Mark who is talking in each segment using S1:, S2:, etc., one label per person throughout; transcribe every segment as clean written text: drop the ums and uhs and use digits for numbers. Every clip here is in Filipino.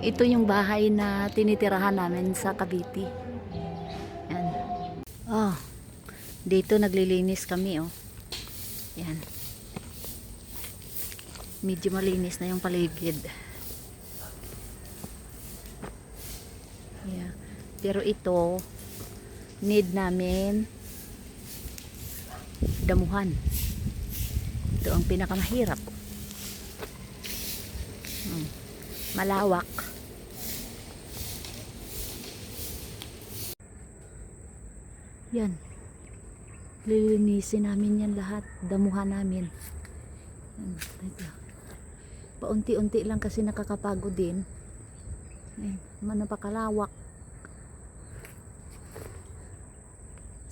S1: Ito yung bahay na tinitirahan namin sa Cavite. Yan. Oh, dito naglilinis kami, oh. Yan. Medyo malinis na yung paligid. Yeah. Pero ito, need namin damuhan. Ito ang pinakamahirap. Malawak. Yan. Lilinisin namin yan lahat. Damuhan namin. Yan. Ito. Paunti-unti lang kasi nakakapagod din. Yan. Napakalawak.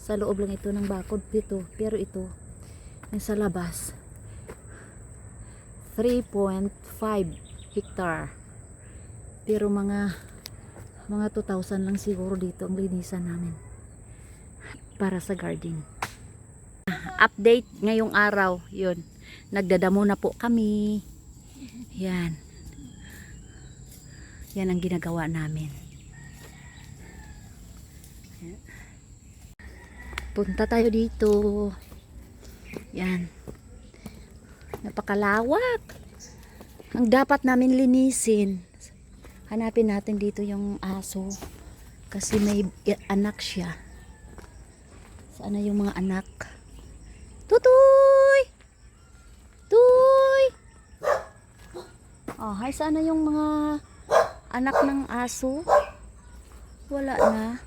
S1: Sa loob lang ito ng bakod dito. Pero ito, yung sa labas, 3.5 hectare. Pero mga 2,000 lang siguro dito ang linisan namin para sa garden. Update ngayong araw, yun. Nagdadamo na po kami. Yan. Yan ang ginagawa namin. Punta tayo dito. Yan. Napakalawak. Ang dapat namin linisin. Hanapin natin dito yung aso. Kasi may anak siya. Saan na yung mga anak? Tutoy! Tuy! Oh, hay, saan na yung mga anak ng aso? Wala na.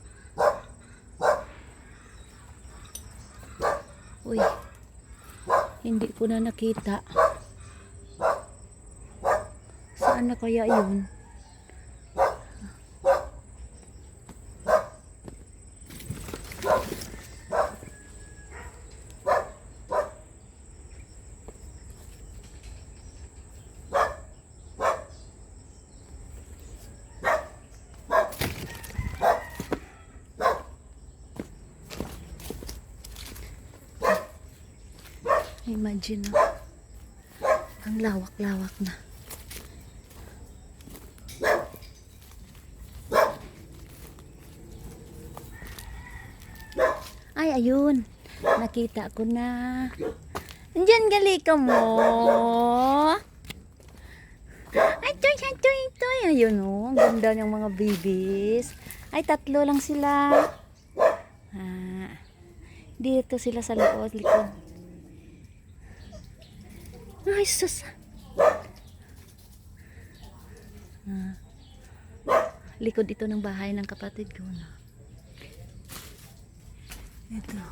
S1: Uy. Hindi ko na nakita. Saan na kaya yun? Imagine, no? Ang lawak-lawak na. Ay, ayun. Nakita ko na. Andiyan, gali ka mo. Ay, ito. Ayun, oh. Ang ganda ng mga babies. Ay, 3 lang sila. Dito sila sa likod. Ay, sus. Likod ito ng bahay ng kapatid ko. Ito.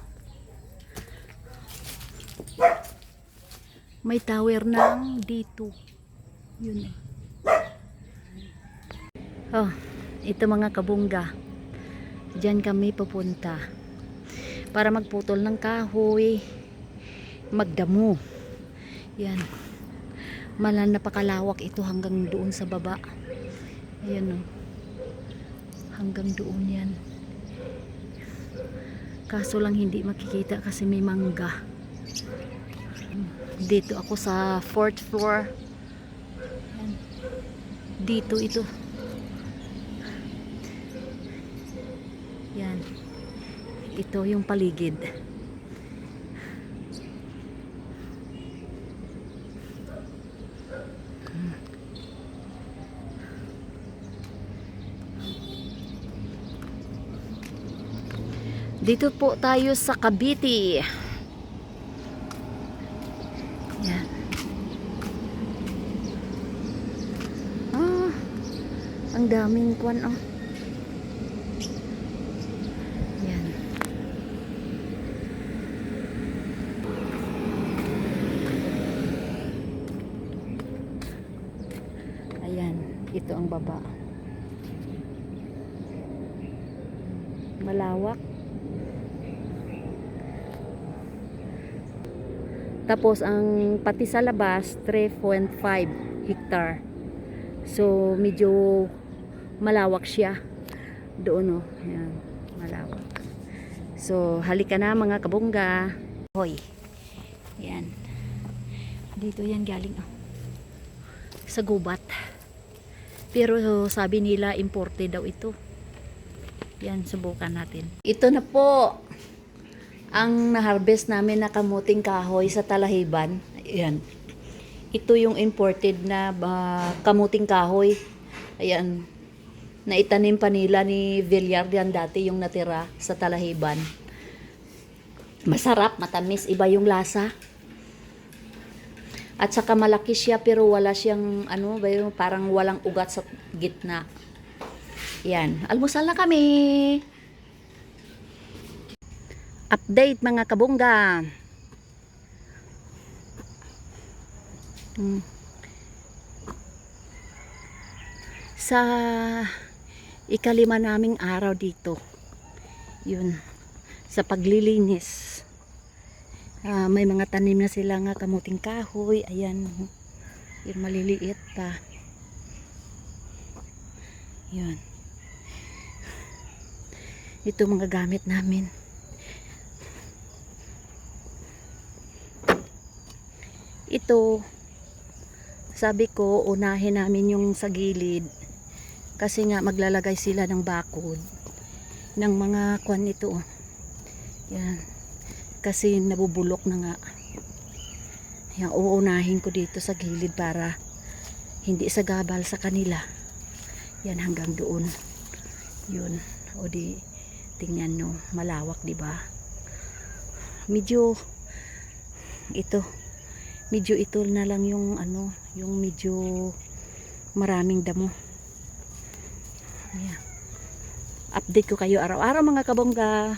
S1: May tower ng dito. Yun eh. Oh, ito mga kabungga. Diyan kami pupunta. Para magputol ng kahoy. Magdamo. Yan. Napakalawak ito hanggang doon sa baba. Ayan, oh. Hanggang doon yan. Kaso lang hindi makikita kasi may mangga. Dito ako sa 4th floor. Ayan. Dito ito. Yan. Ito yung paligid. Dito po tayo sa Cavite. Yan. Ang daming kwan, oh. Yan. Ayan, ito ang baba. Malawak. Tapos ang pati sa labas 3.5 hectare. So medyo malawak siya. Doon, oh. Ayan, malawak. So halika na mga kabungga. Hoy. Yan. Dito yan galing, oh. Sa gubat. Pero sabi nila imported daw ito. Yan, subukan natin. Ito na po ang na-harvest namin na kamuting kahoy sa Talahiban. Ayan. Ito yung imported na kamuting kahoy. Ayan. Naitanim pa nila ni Villar yan dati yung natira sa Talahiban. Masarap, matamis, iba yung lasa. At saka malaki siya pero wala siyang parang walang ugat sa gitna. Yan, almusal na kami. Update mga kabongga. Sa ikalima naming araw dito. Yun, sa paglilinis. May mga tanim na sila nga kamuting kahoy. Ayan, yung maliliit pa. Yun. Ito mga gamit namin. Ito, sabi ko, unahin namin yung sa gilid. Kasi nga maglalagay sila ng bakod. Ng mga kwan ito. Yan. Kasi nabubulok na nga. Yan, uunahin ko dito sa gilid para hindi sagabal sa kanila. Yan hanggang doon. Yun. O di, tingnan nyo, malawak, di ba? Medyo ito na lang yung yung medyo maraming damo. Ayan. Update ko kayo araw-araw mga kabongga.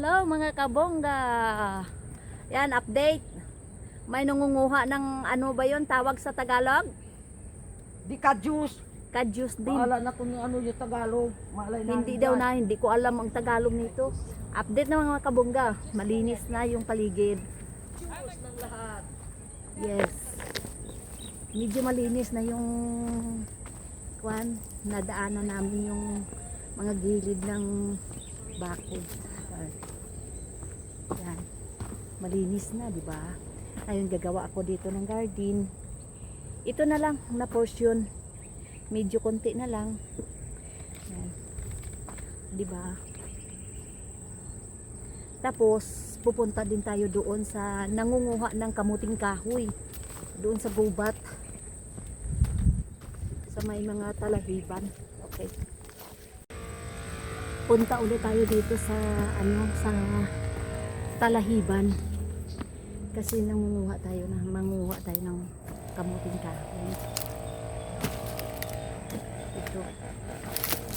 S1: Hello mga kabongga. Yan, update. May nangunguha ng ano ba yon tawag sa Tagalog?
S2: Di ka juice.
S1: Kadyus din.
S2: Maala na kung ano yung Tagalog. Maalay na
S1: Hindi daw na, hindi ko alam ang Tagalog nito. Update na mga kabongga. Malinis na yung paligid.
S2: Juice ng lahat.
S1: Yes. Medyo malinis na yung nadaanan namin yung mga gilid ng bakod. Yan. Malinis na, di ba? Ayun, gagawa ako dito ng garden. Ito na lang na portion. Medyo konti na lang. Yan. Di ba? Tapos pupunta din tayo doon sa nangunguha ng kamuting kahoy. Doon sa gubat. Sa may mga talahiban. Okay. Punta ulit tayo dito sa sa talahiban. Kasi manguha tayo ng kamuting kahoy. Ito.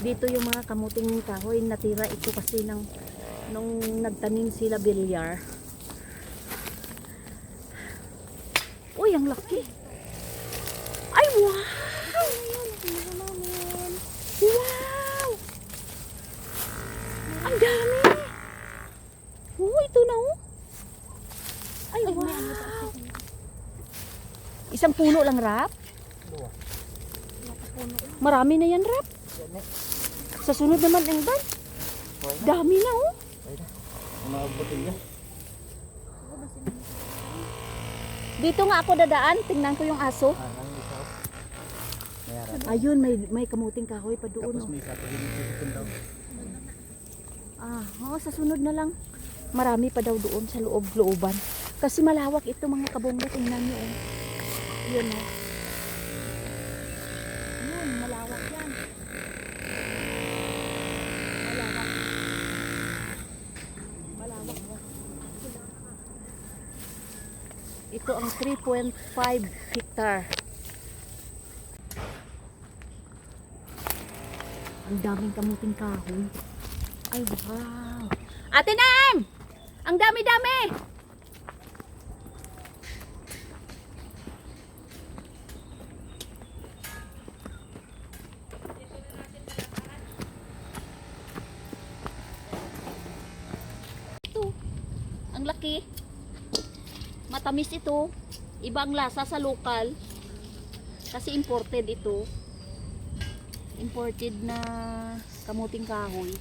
S1: Dito yung mga kamuting kahoy natira ito kasi nung nagtanim sila bilyar. Uy, ang laki. Ay, wow! Wow! Ang dami! Oh, ito na oh. Ay, wow! Isang puno lang, Rap? Marami na yan, Rap. Sa sunod naman ang ban. Dami na oh.
S2: Mga botilya.
S1: Dito nga ako dadaan, tingnan ko yung aso. Ayun, may kamuting kahoy pa doon.
S2: Tapos may isa pa din daw.
S1: Sa sunod na lang. Marami pa daw doon sa looban. Kasi malawak ito mga kabongga, tingnan nyo. Yun oh. Yun, malawak yan. Malawak. Malawak. Ito ang 3.5 hectare. Ang daming kamuting kahoy. Ay, wow. Ate Nam! Ang dami-dami! Ito. Ang laki. Matamis ito. Ibang lasa sa lokal. Kasi imported ito. Imported na kamuting kahoy.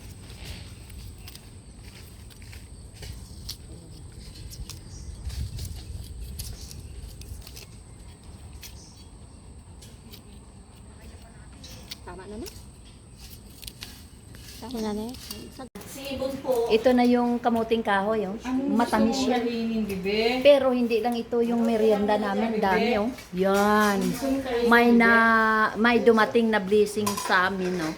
S1: Tama na na? Tama na na. Ito na yung kamuting kahoy. Oh. Matamis siya. Pero hindi lang ito yung merienda namin. Dami oh. Yan. May dumating na blessing sa amin. Oh.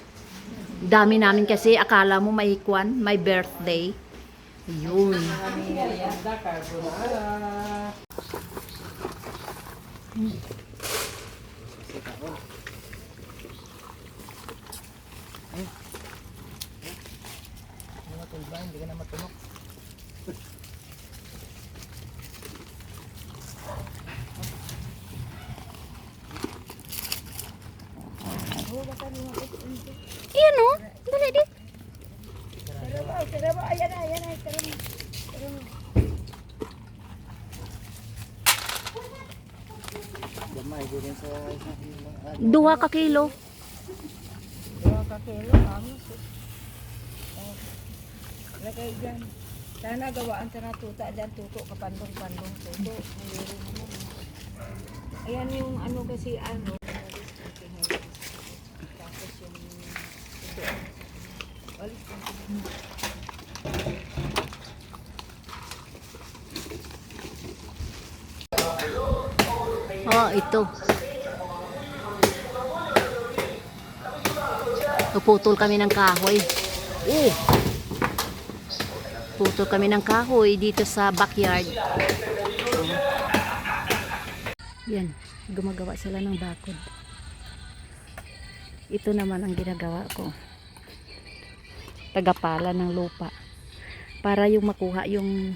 S1: Dami namin kasi akala mo may birthday. Yun.
S2: Hindi ka na matunok.
S1: Iyan oh. Dali di.
S2: Ayan na. Gamay, din sa isang
S1: 2 ka kilo.
S2: 2 ka kilo. Lagay dyan. Sana gawaan sa natuta dyan, tuto, kapandong-pandong tuto. Mayroon naman. Ayan yung ano kasi ano. Tapos yung tuto. Alis ko.
S1: Oh, ito. Puputol kami ng kahoy. Putol kami ng kahoy dito sa backyard. Yan, gumagawa sila ng bakod. Ito naman ang ginagawa ko. Tagapala ng lupa. para yung makuha yung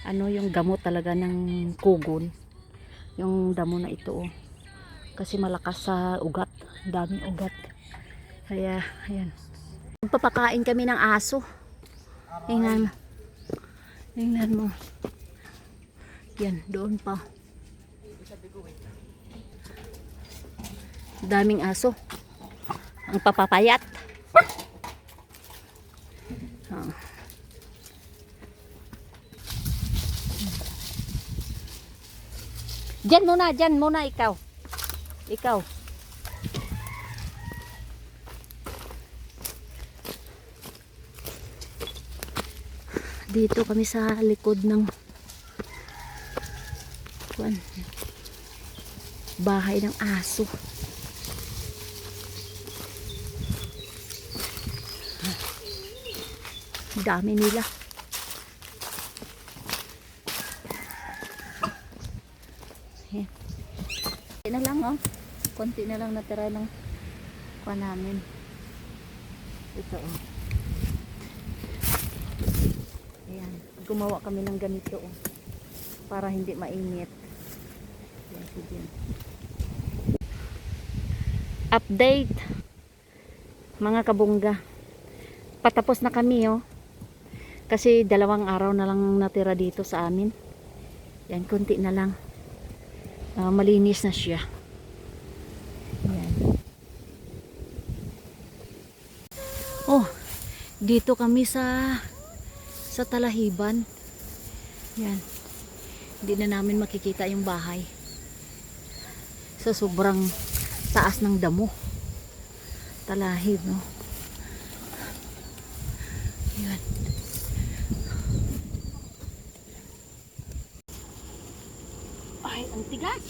S1: ano, yung gamot talaga ng kugon, yung damo na ito oh. Kasi malakas sa ugat, daming ugat, kaya ayan, magpapakain kami ng aso. Tingnan mo, tingnan mo, yan doon pa, daming aso ang papapayat. Diyan muna ikaw. Ikaw. Dito kami sa likod ng bahay ng aso. Dami nila. Ayan. Konti na lang oh. Konti na lang natira ng kuha namin. Ito oh. Ayan. Gumawa kami ng ganito oh. Para hindi mainit. Ayan, sige. Update. Mga kabungga. Patapos na kami oh. Kasi 2 araw na lang natira dito sa amin. Yan, konti na lang. Malinis na siya. Yan. Oh, dito kami sa Talahiban. Yan. Hindi na namin makikita yung bahay. Sa sobrang taas ng damo. Talahib, no? Yan. Ay, ang tigas.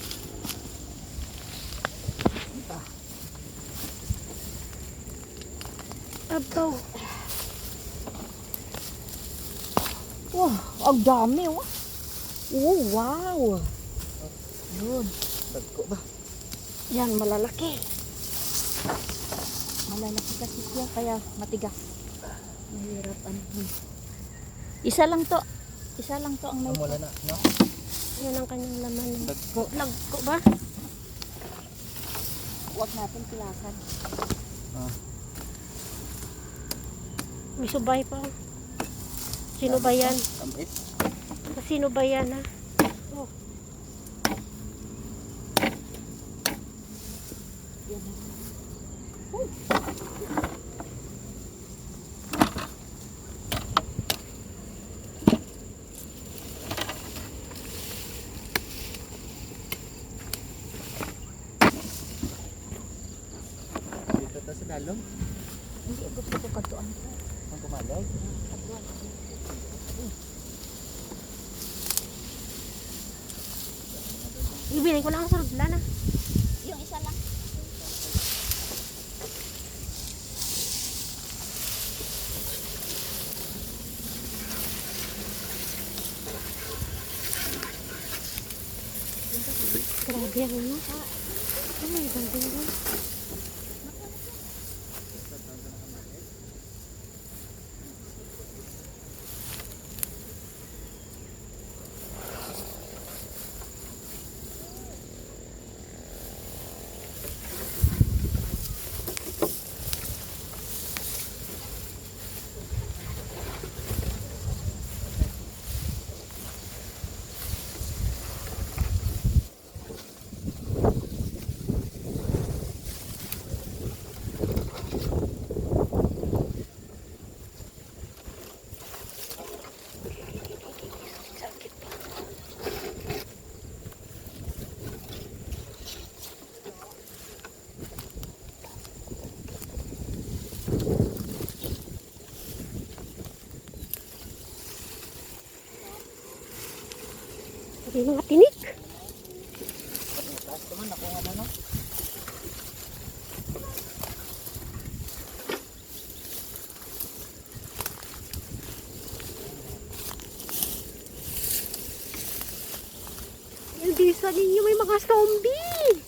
S1: Ito. Ito. Wow, ang dami, oh. Oh, wow. Yun. Dagko ba? Yan, malalaki. Malalaki kasi siya, kaya matigas. Mahirap, ano. Isa lang to ang may.
S2: Wala na, no?
S1: Yan ang kanyang laman. Lagko ba? Huwag natin silakan. May subay pa. Sino ba yan? Sino ba yan ha? Oh. Yan na.
S2: Sa dalom?
S1: Hindi, gusto ko katuan ko.
S2: Ang kumalag?
S1: Katuan. Ibigay ko lang ang sarap na. Yung isa lang. Grabe ang ano. Ay, ganda. May mga tinik. Yung bisa ninyo may mga zombie.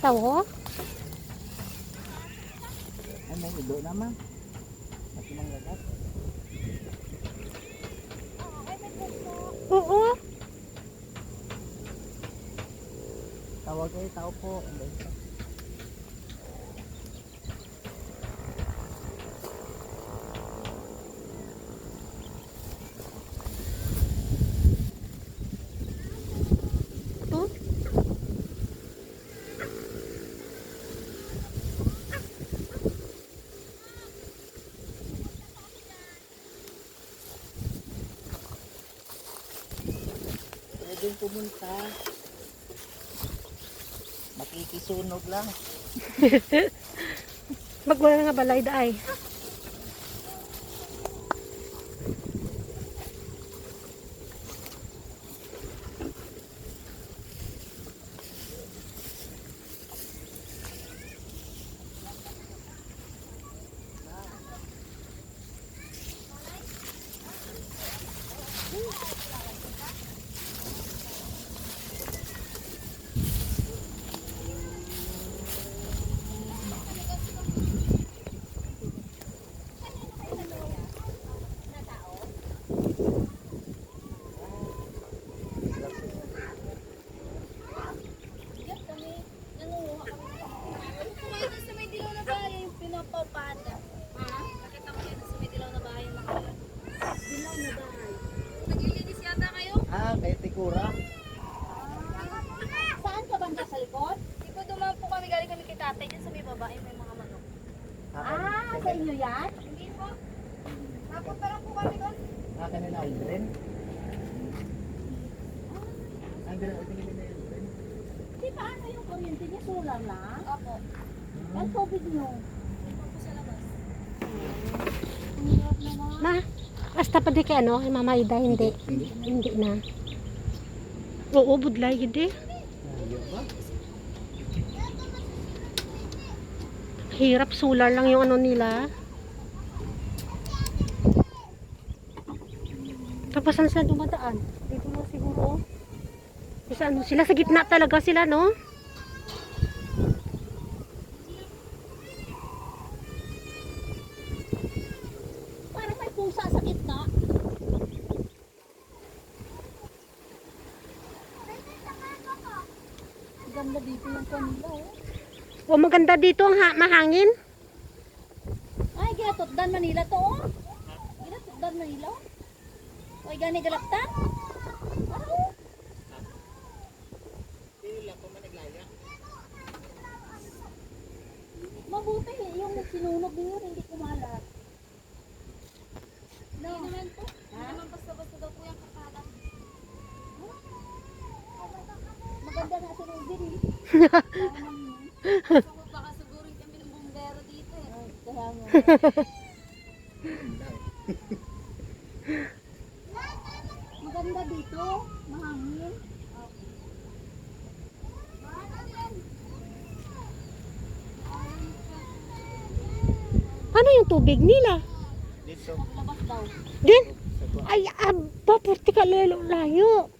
S3: Tawo?
S4: Ay, may ido naman. Kasi nang lagat.
S3: Oo.
S4: Tawag kayo, tao po. Ano ito?
S3: Ito?
S4: Pwedeng pumunta. Makikisunog lang.
S3: Magwala nga balay daay.
S4: Ah, kay Tikura.
S1: Saan ka banda sa likod?
S5: Ikaw dumaan po kami, galing kami kay tatay dyan sa may babae, may mga manok.
S1: Sa inyo yan?
S5: Hindi po. Napunta lang po kami doon.
S4: Kanila Aldrin. Aldrin, ito nila na Aldrin.
S1: Di ba ano yung kuryente niya? Solar lang?
S5: Opo.
S1: Ang tubig nyo?
S5: Ito po sa labas.
S1: Ang hirap naman.
S3: Ma, basta pa di kay ano, kay Mama Ida, hindi. Hindi na. Oo, budlay, hindi.
S4: Ayaw ba?
S3: Hirap, solar lang yung ano nila. Tapos saan sila dumadaan? Dito na siguro. Sa ano, sila sa gitna talaga sila, no?
S1: Parang may pusa sa gitna. Ganda dito yung kanila
S3: O maganda dito ang mahangin.
S1: Ay, ginatutdan Manila to oh. Ginatutdan Manila. Ay, gani galaptan. Ano?
S4: Sila ko managlaya.
S1: Mabuti yung sinunog niyo hindi kumalat.
S5: Hindi naman po. Hindi naman basta-basta daw po yung kakalat.
S1: Maganda na sunugin eh.
S5: So, baka sigurin kami ng bumbero dito eh.
S1: Ay, kaya nga. Maganda dito. Mahangin.
S3: Ano yung tubig nila?
S4: Dito.
S1: Labas daw.
S3: Din? Ay, aba, purti ka lalo layo.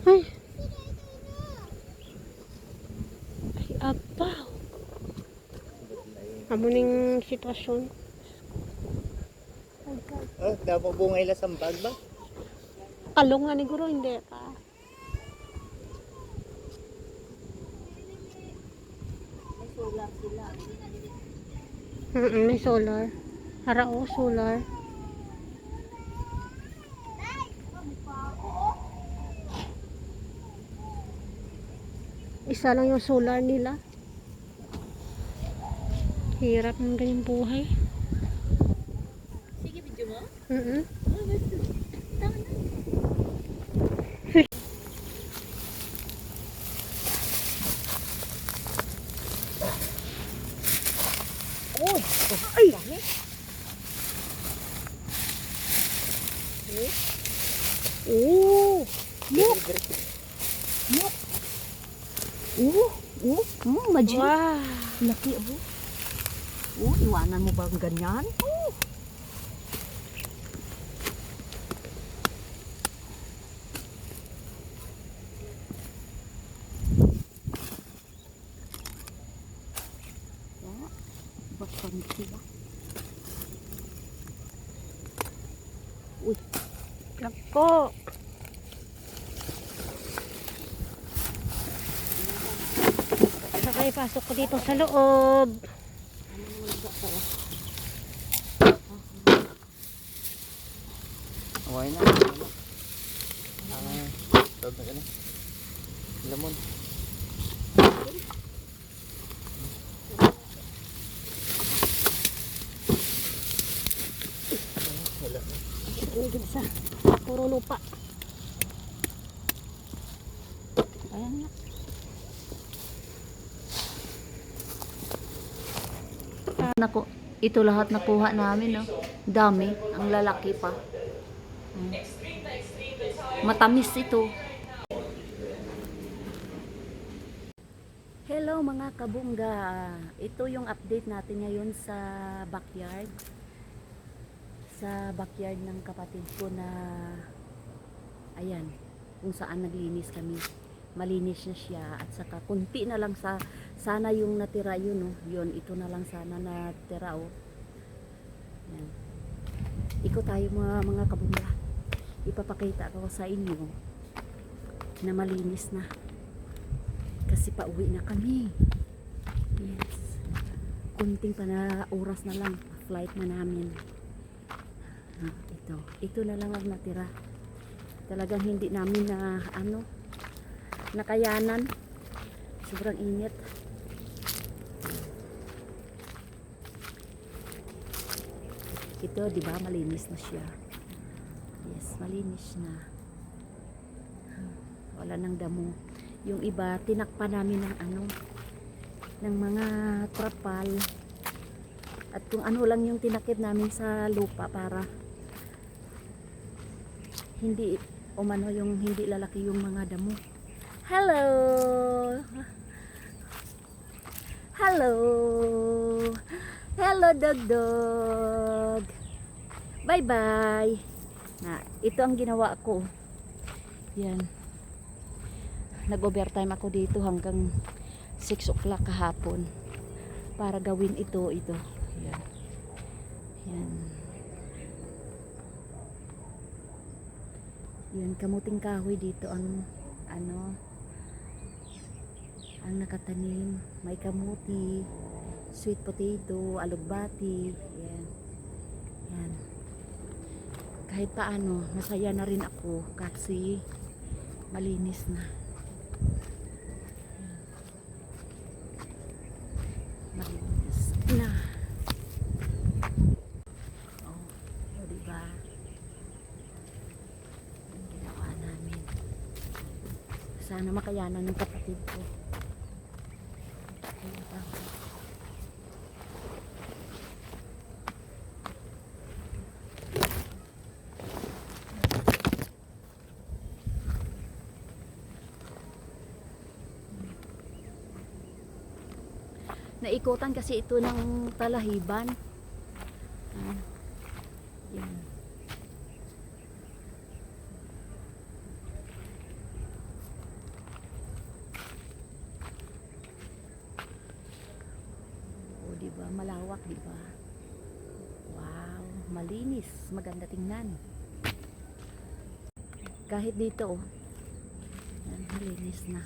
S3: Ay. Ay, aba. Amuning sitwasyon.
S4: Oh, dapat bungay lang sa bag ba?
S3: Kalong nga ni Guro, hindi pa.
S1: May solar sila.
S3: May solar. Harao, solar. Isa lang yung solar nila. Hirap ng ganyang buhay.
S1: Sige, video mo?
S3: Ay! Oh!
S1: Magic.
S3: Wow!
S1: Laki oh. Iwanan mo ba ang ganyan? konti ba? Uy,
S3: Ako. Saka ipasok ko dito sa loob.
S4: Okay na. Tawag na ka na. Lamon.
S3: Hindi sa puro lupa.
S1: ayan nga. Nako, ito lahat nakuha namin, no? Dami, ang lalaki pa. Matamis ito. Hello mga kabungga. Ito yung update natin ngayon sa backyard. Sa backyard ng kapatid ko na ayan, kung saan naglinis kami. Malinis na siya at saka kunti na lang sana yung natira yun, no? Yun, ito na lang sana natira, oh. Yan. Iko tayo mga kabungga. Ipapakita ko sa inyo na malinis na. Kasi pauwi na kami. Yes. Kunting pa na oras na lang. Flight na namin. Ito na lang ang natira. Talagang hindi namin na nakayanan. Sobrang init. Ito, di ba, malinis na siya. Yes, malinis na. Wala nang damo. Yung iba, tinakpan namin ng mga trapal. At kung ano lang yung tinakip namin sa lupa para hindi yung hindi lalaki yung mga damo. Hello! Hello! Hello, dog! Bye-bye! Ito ang ginawa ko. Yan. Nag-overtime ako dito hanggang 6 o'clock kahapon para gawin ito. Yan. Yan. Yan, kamuting kahoy dito ang ang nakatanim. May kamuti, sweet potato, alugbati. Yan. Yan. Kahit paano, masaya na rin ako kasi malinis na. Malinis na. Oh, diba? Ang ginawa namin. Sana makayanan ng kapatid ko. Naikutan kasi ito ng talahiban. Yan. O, diba? Malawak, diba? Wow, malinis, maganda tingnan. Kahit dito, oh. Yan, malinis na.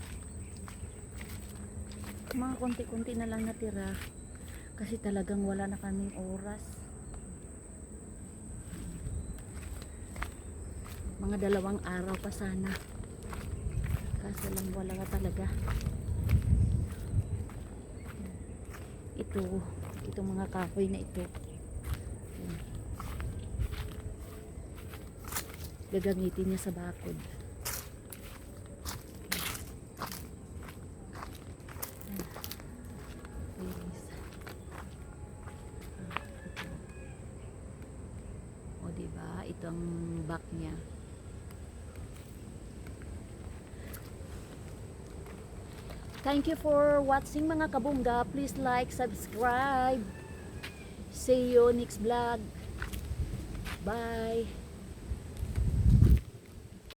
S1: Mga konti-konti na lang natira kasi talagang wala na kaming oras. Mga 2 araw pa sana, kaso lang wala na talaga. Itong mga kahoy na ito, gagamitin niya sa bakod. O, diba? Ito ang back niya. Thank you for watching mga kabungga. Please like, subscribe. See you next vlog. Bye.